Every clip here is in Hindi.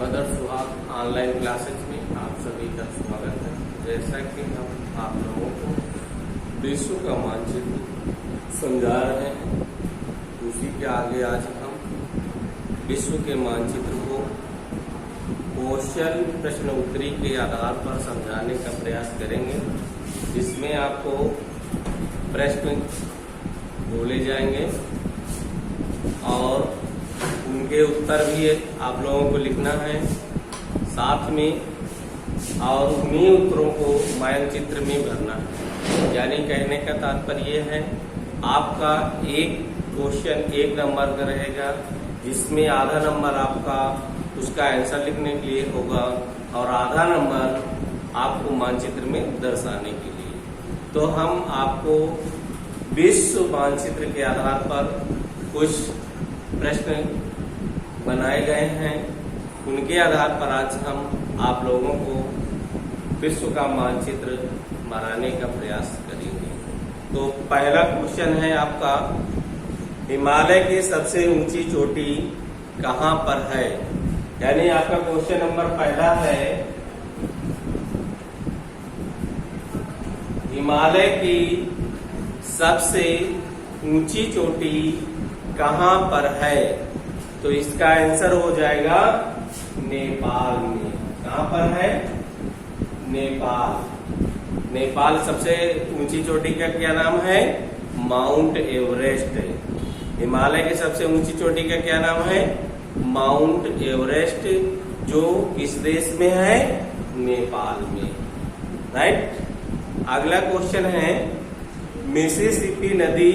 मदर सुहाग ऑनलाइन क्लासेज में आप सभी का स्वागत है। जैसा कि हम आप लोगों को विश्व का मानचित्र समझा रहे हैं, उसी के आगे आज हम विश्व के मानचित्र को क्वेश्चन प्रश्न उत्तरी के आधार पर समझाने का प्रयास करेंगे, जिसमें आपको प्रश्न बोले जाएंगे और उनके उत्तर भी आप लोगों को लिखना है साथ में, और उन्हीं उत्तरों को मानचित्र में भरना है। यानी कहने का तात्पर्य ये है, आपका एक क्वेश्चन 1 नंबर का रहेगा, जिसमें आधा नंबर आपका उसका आंसर लिखने के लिए होगा और आधा नंबर आपको मानचित्र में दर्शाने के लिए। तो हम आपको विश्व मानचित्र के आधार पर कुछ प्रश्न बनाए गए हैं, उनके आधार पर आज हम आप लोगों को विश्व का मानचित्र बनाने का प्रयास करेंगे। तो पहला क्वेश्चन है आपका, हिमालय की सबसे ऊंची चोटी कहाँ पर है? यानी आपका क्वेश्चन नंबर पहला है, हिमालय की सबसे ऊंची चोटी कहाँ पर है? तो इसका आंसर हो जाएगा नेपाल में। कहाँ पर है? नेपाल। नेपाल सबसे ऊंची चोटी का क्या नाम है? Mount Everest. हिमालय की सबसे ऊंची चोटी का क्या नाम है? माउंट एवरेस्ट, जो किस देश में है? नेपाल में। राइट। अगला क्वेश्चन है, मिसिसिपी नदी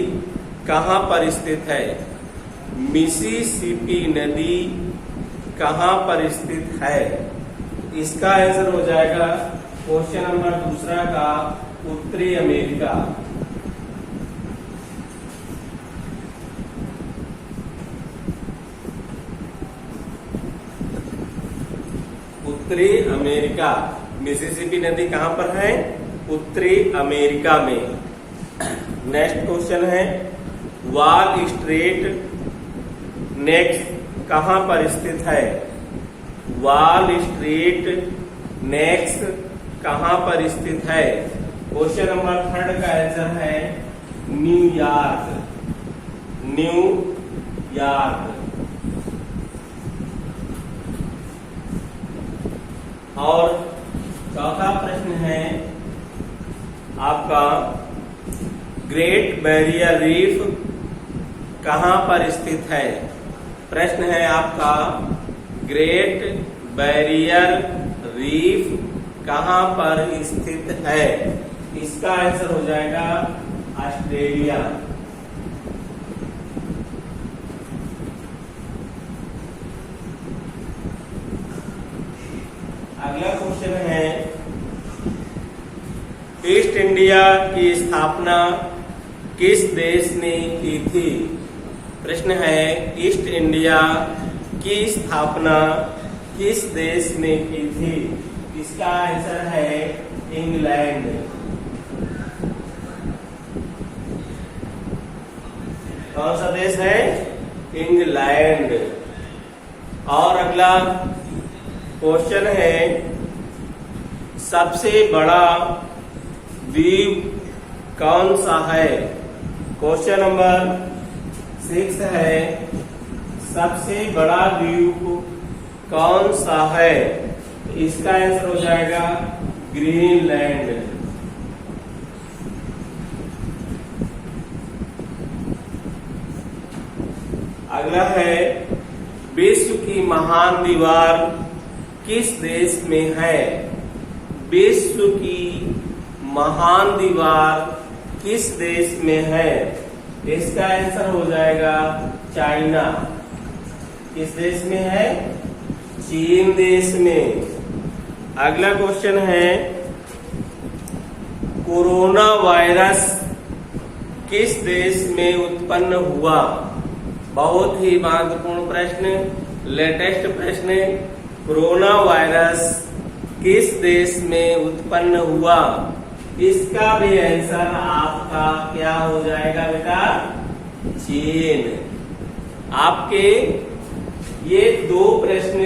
कहाँ पर स्थित है? मिसिसिपी नदी कहाँ पर स्थित है? इसका आंसर हो जाएगा क्वेश्चन नंबर दूसरा का, उत्तरी अमेरिका। उत्तरी अमेरिका। मिसिसिपी नदी कहाँ पर है? उत्तरी अमेरिका में। नेक्स्ट क्वेश्चन है, वॉल स्ट्रीट नेक्स्ट कहाँ पर स्थित है? वॉल स्ट्रीट नेक्स्ट कहाँ पर स्थित है? क्वेश्चन नंबर थर्ड का आंसर है न्यूयॉर्क। न्यूयॉर्क। और चौथा प्रश्न है आपका, ग्रेट बैरियर रीफ कहाँ पर स्थित है? प्रश्न है आपका, ग्रेट बैरियर रीफ कहाँ पर स्थित है? इसका आंसर हो जाएगा ऑस्ट्रेलिया। अगला क्वेश्चन है, ईस्ट इंडिया की स्थापना किस देश ने की थी? प्रश्न है, ईस्ट इंडिया की स्थापना किस देश ने की थी? इसका आंसर है इंग्लैंड। कौन सा देश है? इंग्लैंड। और अगला क्वेश्चन है, सबसे बड़ा द्वीप कौन सा है? क्वेश्चन नंबर 6 है, सबसे बड़ा द्वीप कौन सा है? इसका आंसर हो जाएगा ग्रीनलैंड। अगला है, विश्व की महान दीवार किस देश में है? विश्व की महान दीवार किस देश में है? इसका आंसर हो जाएगा चाइना। किस देश में है? चीन देश में। अगला क्वेश्चन है, कोरोना वायरस किस देश में उत्पन्न हुआ? बहुत ही महत्वपूर्ण प्रश्न, लेटेस्ट प्रश्न। कोरोना वायरस किस देश में उत्पन्न हुआ? इसका भी आंसर आपका क्या हो जाएगा बेटा? चीन। आपके ये दो प्रश्न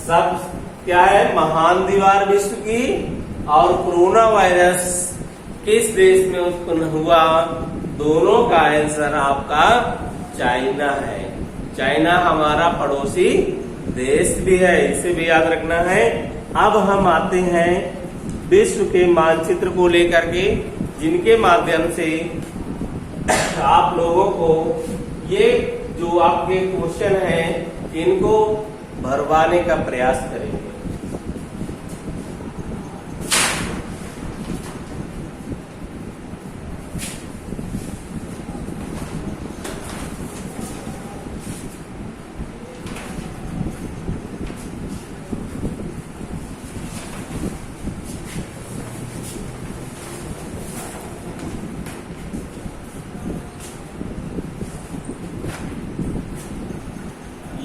सब क्या है, महान दीवार विश्व की, और कोरोना वायरस किस देश में उत्पन्न हुआ, दोनों का आंसर आपका चाइना है। चाइना हमारा पड़ोसी देश भी है, इसे भी याद रखना है। अब हम आते हैं विश्व के मानचित्र को लेकर के, जिनके माध्यम से आप लोगों को ये जो आपके क्वेश्चन हैं इनको भरवाने का प्रयास करेंगे।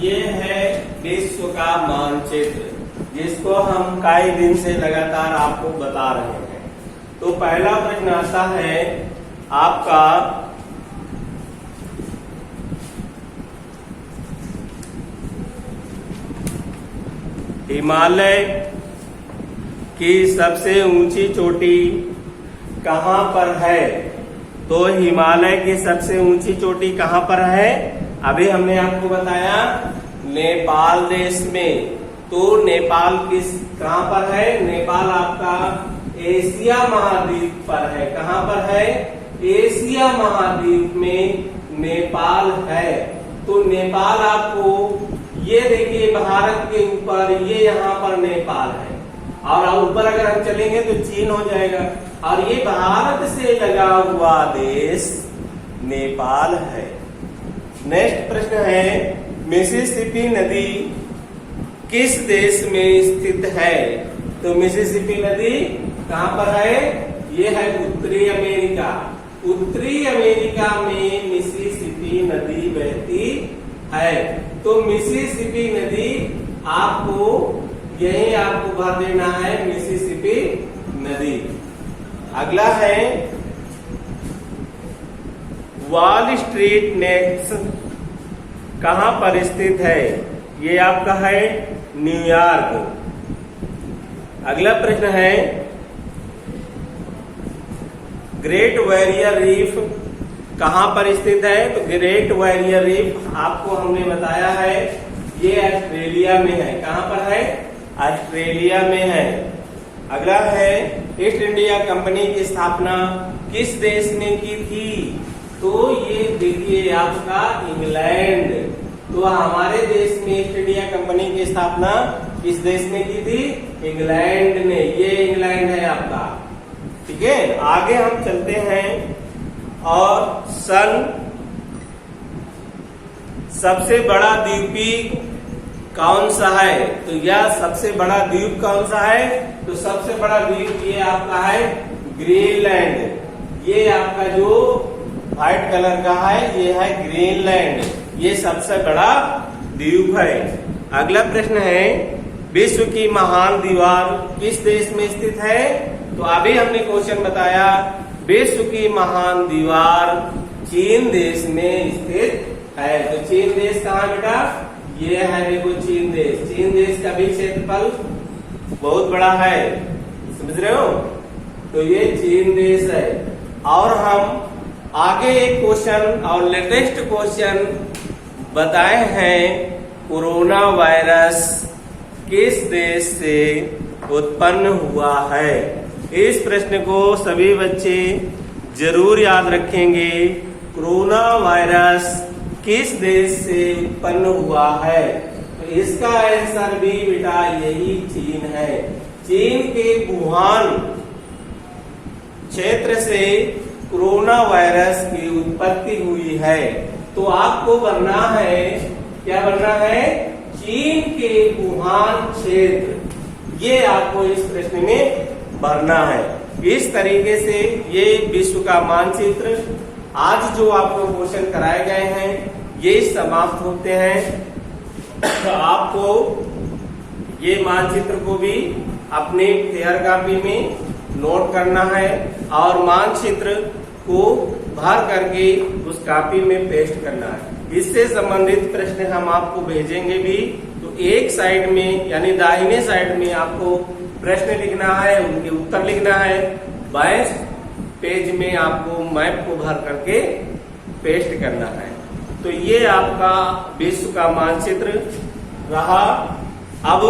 ये है विश्व का मानचित्र, जिसको हम कई दिन से लगातार आपको बता रहे हैं। तो पहला प्रश्न आता है आपका, हिमालय की सबसे ऊंची चोटी कहां पर है? तो हिमालय की सबसे ऊंची चोटी कहां पर है? अभी हमने आपको बताया नेपाल देश में। तो नेपाल कहां पर है? नेपाल आपका एशिया महाद्वीप पर है। कहां पर है? एशिया महाद्वीप में नेपाल है। तो नेपाल आपको, ये देखिए भारत के ऊपर, ये यहाँ पर नेपाल है, और ऊपर अगर हम चलेंगे तो चीन हो जाएगा, और ये भारत से लगा हुआ देश नेपाल है। नेक्स्ट प्रश्न है, मिसिसिपी नदी किस देश में स्थित है? तो मिसिसिपी नदी कहां पर है? ये है उत्तरी अमेरिका। उत्तरी अमेरिका में मिसिसिपी नदी बहती है। तो मिसिसिपी नदी आपको यही आपको भर देना है, मिसिसिपी नदी। अगला है, वॉल स्ट्रीट नेक्स्ट कहां पर स्थित है? ये आपका है न्यूयॉर्क। अगला प्रश्न है, ग्रेट बैरियर रीफ कहां पर स्थित है? तो ग्रेट बैरियर रीफ आपको हमने बताया है, ये ऑस्ट्रेलिया में है। कहां पर है? ऑस्ट्रेलिया में है। अगला है, ईस्ट इंडिया कंपनी की स्थापना किस देश ने की थी? तो ये देखिए आपका इंग्लैंड। तो हमारे देश में ईस्ट इंडिया कंपनी की स्थापना किस देश ने की थी? इंग्लैंड ने। ये इंग्लैंड है आपका, ठीक है। आगे हम चलते हैं, और सबसे बड़ा द्वीपी कौन सा है? तो यह सबसे बड़ा द्वीप कौन सा है? तो सबसे बड़ा द्वीप ये आपका है ग्रीनलैंड। ये आपका जो व्हाइट कलर का है, ये है ग्रीनलैंड। ये सबसे बड़ा द्वीप है। अगला प्रश्न है, विश्व की महान दीवार किस देश में स्थित है? तो अभी हमने क्वेश्चन बताया, विश्व की महान दीवार चीन देश में स्थित है। तो चीन देश कहाँ बेटा? ये है देखो चीन देश। चीन देश का भी क्षेत्रफल बहुत बड़ा है, समझ रहे हो? तो ये चीन देश है। और हम आगे एक क्वेश्चन और लेटेस्ट क्वेश्चन बताए हैं, कोरोना वायरस किस देश से उत्पन्न हुआ है? इस प्रश्न को सभी बच्चे जरूर याद रखेंगे। कोरोना वायरस किस देश से उत्पन्न हुआ है? तो इसका आंसर भी बेटा यही चीन है। चीन के वुहान क्षेत्र से कोरोना वायरस की उत्पत्ति हुई है। तो आपको बनना है, क्या बनना है? चीन के वुहान क्षेत्र। ये आपको इस प्रश्न में भरना है। इस तरीके से ये विश्व का मानचित्र, आज जो आपको क्वेश्चन कराए गए हैं, ये समाप्त होते हैं। आपको ये मानचित्र को भी अपने फेयर कॉपी में नोट करना है, और मानचित्र को भर करके उस कॉपी में पेस्ट करना है। इससे संबंधित प्रश्न हम आपको भेजेंगे भी, तो एक साइड में यानी दाहिने साइड में आपको प्रश्न लिखना है, उनके उत्तर लिखना है। बाएं पेज में आपको मैप को भर करके पेस्ट करना है। तो ये आपका विश्व का मानचित्र रहा। अब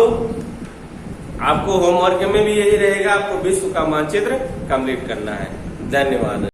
आपको होमवर्क में भी यही रहेगा, आपको विश्व का मानचित्र कंप्लीट करना है। धन्यवाद।